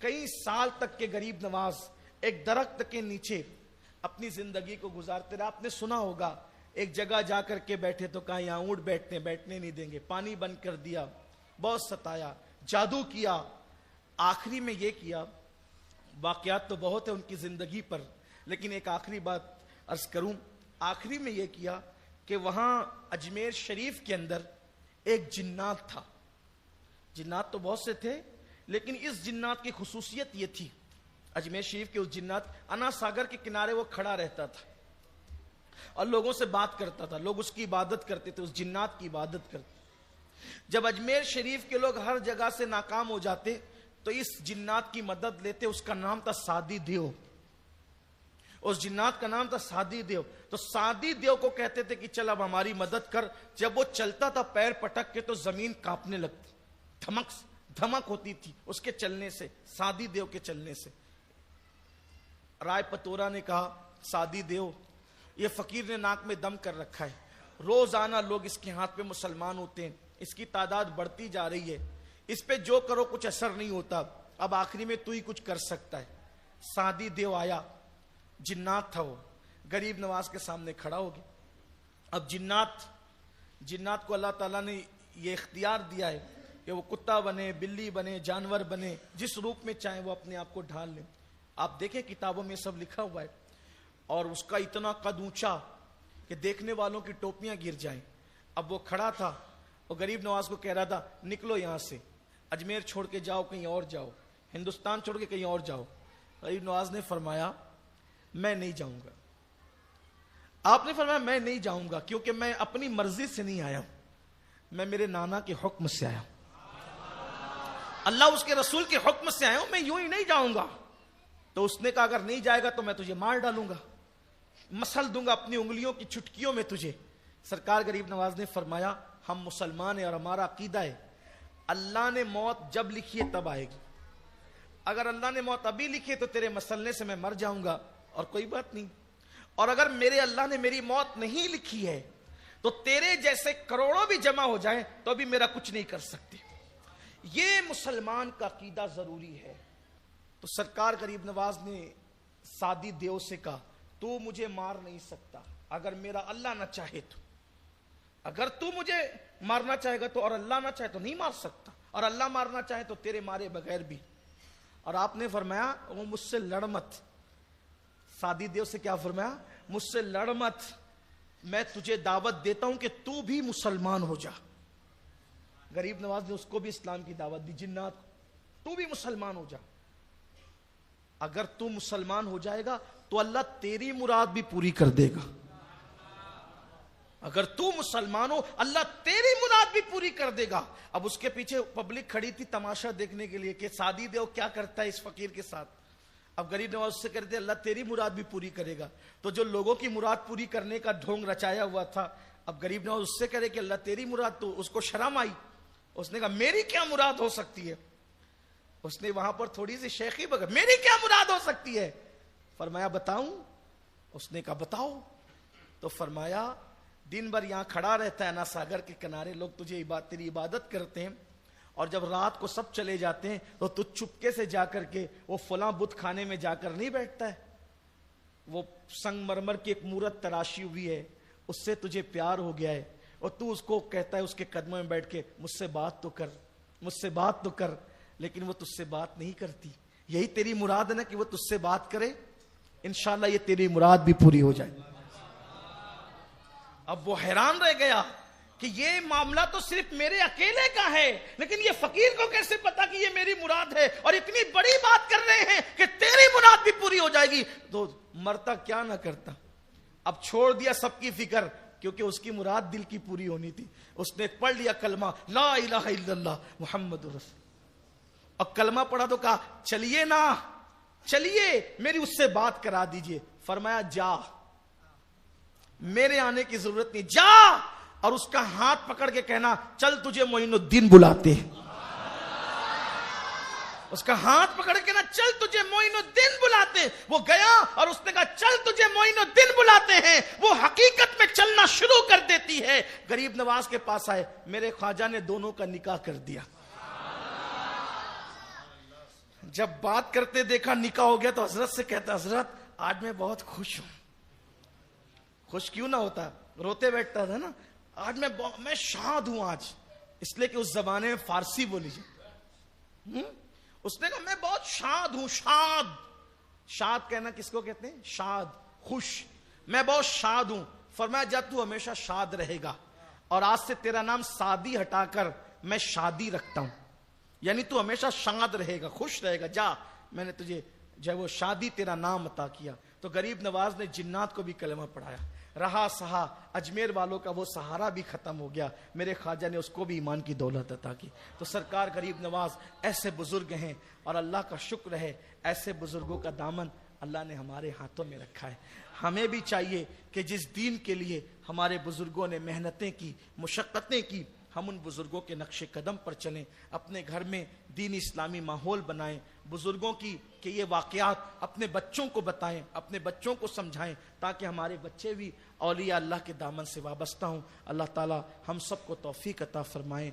کئی سال تک کے غریب نواز ایک درخت کے نیچے اپنی زندگی کو گزارتے رہے. آپ نے سنا ہوگا ایک جگہ جا کر کے بیٹھے تو کہا یہاں اونٹ بیٹھنے نہیں دیں گے, پانی بند کر دیا, بہت ستایا, جادو کیا. آخری میں یہ کیا, واقعات تو بہت ہیں ان کی زندگی پر, لیکن ایک آخری بات عرض کروں. آخری میں یہ کیا کہ وہاں اجمیر شریف کے اندر ایک جنات تھا. جنات تو بہت سے تھے, لیکن اس جنات کی خصوصیت یہ تھی, اجمیر شریف کے اس جنات, انا ساگر کے کنارے وہ کھڑا رہتا تھا اور لوگوں سے بات کرتا تھا. لوگ اس کی عبادت کرتے تھے, اس جنات کی عبادت کرتے. جب اجمیر شریف کے لوگ ہر جگہ سے ناکام ہو جاتے تو اس جنات کی مدد لیتے. اس کا نام تھا سادی دیو. اس جنات کا نام تھا سادی دیو. تو سادی دیو کو کہتے تھے کہ چل اب ہماری مدد کر. جب وہ چلتا تھا پیر پٹک کے تو زمین کانپنے لگتی, دھمک ہوتی تھی اس کے چلنے سے, سادی دیو کے چلنے سے. رائے پتورا نے کہا سادی دیو یہ فقیر نے ناک میں دم کر رکھا ہے, روزانہ لوگ اس کے ہاتھ پہ مسلمان ہوتے ہیں, اس کی تعداد بڑھتی جا رہی ہے, اس پہ جو کرو کچھ اثر نہیں ہوتا, اب آخری میں تو ہی کچھ کر سکتا ہے. سادی دیو آیا, جنات تھا وہ, غریب نواز کے سامنے کھڑا ہو گیا. اب جنات کو اللہ تعالیٰ نے یہ اختیار دیا ہے کہ وہ کتا بنے, بلی بنے, جانور بنے, جس روپ میں چاہیں وہ اپنے آپ کو ڈھال لیں. آپ دیکھیں کتابوں میں سب لکھا ہوا ہے. اور اس کا اتنا قد اونچا کہ دیکھنے والوں کی ٹوپیاں گر جائیں. اب وہ کھڑا تھا, وہ غریب نواز کو کہہ رہا تھا نکلو یہاں سے, اجمیر چھوڑ کے جاؤ, کہیں اور جاؤ, ہندوستان چھوڑ کے کہیں اور جاؤ. غریب نواز نے فرمایا میں نہیں جاؤں گا. آپ نے فرمایا میں نہیں جاؤں گا کیونکہ میں اپنی مرضی سے نہیں آیا ہوں, میں میرے نانا کے حکم سے آیا ہوں, اللہ اس کے رسول کے حکم سے آیا ہوں, میں یوں ہی نہیں جاؤں گا. تو اس نے کہا اگر نہیں جائے گا تو میں تجھے مار ڈالوں گا, مسل دوں گا اپنی انگلیوں کی چٹکیوں میں تجھے. سرکار غریب نواز نے فرمایا ہم مسلمان ہیں اور ہمارا عقیدہ ہے اللہ نے موت جب لکھی ہے تب آئے گی. اگر اللہ نے موت ابھی لکھی ہے تو تیرے مسلنے سے میں مر جاؤں گا اور کوئی بات نہیں, اور اگر میرے اللہ نے میری موت نہیں لکھی ہے تو تیرے جیسے کروڑوں بھی جمع ہو جائیں تو بھی میرا کچھ نہیں کر سکتے. یہ مسلمان کا عقیدہ ضروری ہے. تو سرکار غریب نواز نے سادی دیو سے کہا تو مجھے مار نہیں سکتا اگر میرا اللہ نہ چاہے تو, اگر تو مجھے مارنا چاہے گا تو, اور اللہ نہ چاہے تو نہیں مار سکتا, اور اللہ مارنا چاہے تو تیرے مارے بغیر بھی. اور آپ نے فرمایا وہ مجھ سے لڑ مت. سادی دیو سے کیا فرمایا, مجھ سے لڑ مت, میں تجھے دعوت دیتا ہوں کہ تو بھی مسلمان ہو جا. غریب نواز نے اس کو بھی اسلام کی دعوت دی, جنات کو, تو بھی مسلمان ہو جا. اگر تو مسلمان ہو جائے گا تو اللہ تیری مراد بھی پوری کر دے گا. اگر تو مسلمان ہو اللہ تیری مراد بھی پوری کر دے گا. اب اس کے پیچھے پبلک کھڑی تھی تماشا دیکھنے کے لیے کہ سادی دیو کیا کرتا ہے اس فقیر کے ساتھ. اب غریب نواز سے کہتے اللہ تیری مراد بھی پوری کرے گا. تو جو لوگوں کی مراد پوری کرنے کا ڈھونگ رچایا ہوا تھا, اب غریب نواز اس سے کہے کہ اللہ تیری مراد, تو اس کو شرم آئی. اس نے کہا میری کیا مراد ہو سکتی ہے. اس نے وہاں پر تھوڑی سی شیخی بگا, میری کیا مراد ہو سکتی ہے. فرمایا بتاؤں. اس نے کہا بتاؤ. تو فرمایا دن بھر یہاں کھڑا رہتا ہے نا ساگر کے کنارے, لوگ تجھے تیری عبادت کرتے ہیں, اور جب رات کو سب چلے جاتے ہیں تو تو چپکے سے جا کر کے وہ فلاں بت خانے میں جا کر نہیں بیٹھتا ہے, وہ سنگ مرمر کی ایک مورت تراشی ہوئی ہے, اس سے تجھے پیار ہو گیا ہے, اور تو اس کو کہتا ہے اس کے قدموں میں بیٹھ کے مجھ سے بات تو کر, مجھ سے بات تو کر, لیکن وہ تجھ سے بات نہیں کرتی. یہی تیری مراد ہے نا کہ وہ تجھ سے بات کرے, انشاءاللہ یہ تیری مراد بھی پوری ہو جائے. اب وہ حیران رہ گیا کہ یہ معاملہ تو صرف میرے اکیلے کا ہے, لیکن یہ فقیر کو کیسے پتا کہ یہ میری مراد ہے, اور اتنی بڑی بات کر رہے ہیں کہ تیری مراد بھی پوری ہو جائے گی. تو مرتا کیا نہ کرتا. اب چھوڑ دیا سب کی فکر, کیونکہ اس کی مراد دل کی پوری ہونی تھی. اس نے پڑھ لیا کلمہ لا الہ الا اللہ محمد رسول, اور کلمہ پڑھا تو کہا چلیے نا, چلیے میری اس سے بات کرا دیجئے. فرمایا جا, میرے آنے کی ضرورت نہیں, جا, اور اس کا ہاتھ پکڑ کے کہنا چل تجھے معین الدین بلاتے ہیں. اس کا ہاتھ پکڑ کے نا چل تجھے معین الدین بلاتے ہیں. وہ گیا اور اس نے کہا چل تجھے معین الدین بلاتے ہیں. وہ حقیقت میں چلنا شروع کر دیتی ہے. غریب نواز کے پاس آئے, میرے خواجہ نے دونوں کا نکاح کر دیا. جب بات کرتے دیکھا نکاح ہو گیا تو حضرت سے کہتا حضرت آج میں بہت خوش ہوں. خوش کیوں نہ ہوتا, روتے بیٹھتا تھا نا. آج میں شاد ہوں آج, اس لیے کہ اس زمانے میں فارسی بولی جائے. اس نے کہا میں بہت شاد ہوں. شاد, شاد کہنا کس کو کہتے ہیں؟ شاد, خوش. میں بہت شاد ہوں. فرمایا جا تو ہمیشہ شاد رہے گا, اور آج سے تیرا نام سادی ہٹا کر میں شادی رکھتا ہوں. یعنی تو ہمیشہ شاد رہے گا, خوش رہے گا. جا, میں نے تجھے جب وہ شادی تیرا نام عطا کیا. تو غریب نواز نے جنات کو بھی کلمہ پڑھایا. رہا سہا, اجمیر والوں کا وہ سہارا بھی ختم ہو گیا, میرے خواجہ نے اس کو بھی ایمان کی دولت عطا کی. تو سرکار غریب نواز ایسے بزرگ ہیں, اور اللہ کا شکر ہے ایسے بزرگوں کا دامن اللہ نے ہمارے ہاتھوں میں رکھا ہے. ہمیں بھی چاہیے کہ جس دین کے لیے ہمارے بزرگوں نے محنتیں کی, مشقتیں کی, ہم ان بزرگوں کے نقش قدم پر چلیں, اپنے گھر میں دین اسلامی ماحول بنائیں, بزرگوں کی کہ یہ واقعات اپنے بچوں کو بتائیں, اپنے بچوں کو سمجھائیں, تاکہ ہمارے بچے بھی اولیاء اللہ کے دامن سے وابستہ ہوں. اللہ تعالی ہم سب کو توفیق عطا فرمائیں.